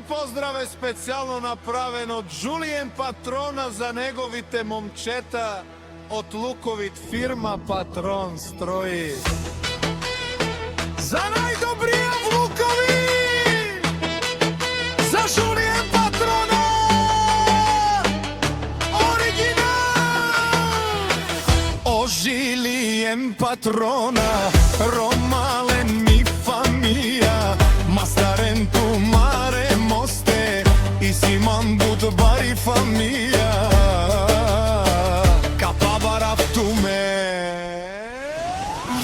поздрав е специјално направен од Џулиен Патрона за неговите момчета од Луковит фирма Патрон строи. За најдобрија в Луковит! За Џулиен Патрона! Оригинал! О Жилиен Патрона, Ромален ми фамија, Мастарен ту маре мосте, и Симон Будбари фамија, Капа барав туме.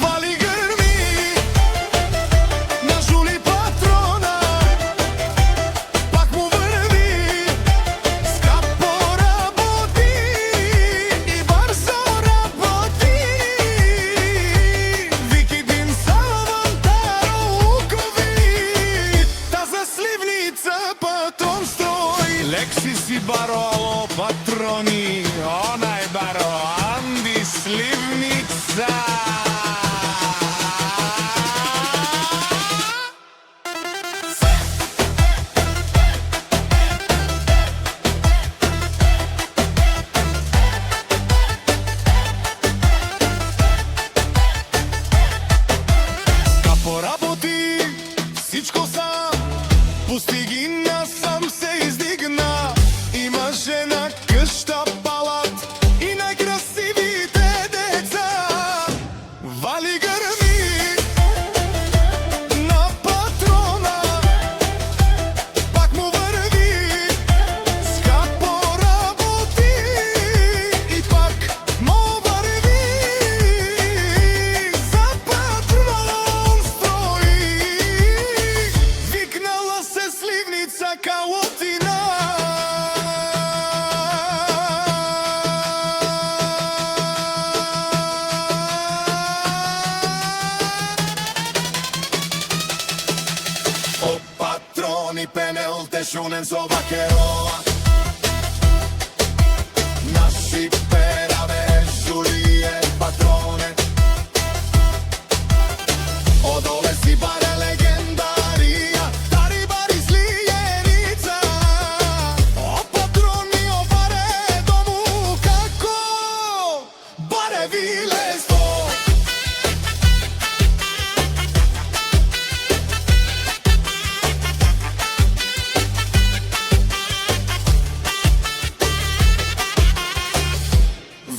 Вали грми на Жули Патрона, пак му врви, скапо работи и барзо работи. Вики Дин Салвантаро Луковит, таза сливница Патрон строи. Лекси си баро, ало патрони, онај баро, Анди сливница. Капо работи, всичко сам, постиги насам се издигна. Има жена, къща, палат и најкрасивите деца. Вали грми на Патрона, пак му врви, скапо работи и пак му врви. За Патрон строи, викнала се сливница Калотина. O patroni penel te shunen so vaqueroa, Naši perave Žulije Patrone, odole si bare legendarija, Tari bari slijenica. O patroni o bare domu kako, bare vilestvo.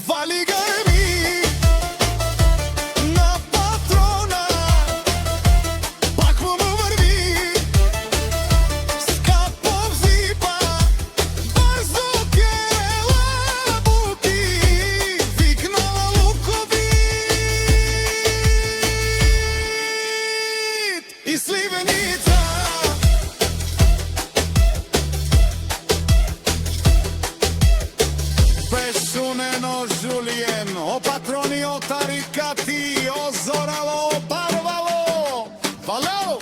Vali grmi na Patrona, pak mu vrvi, skapo vzipa, barzo kjela buki, viknala Lukovit i Slivenica. Pesuneno Žulien, o patroni, o tarikati, o zoralo, o barvalo, valeo.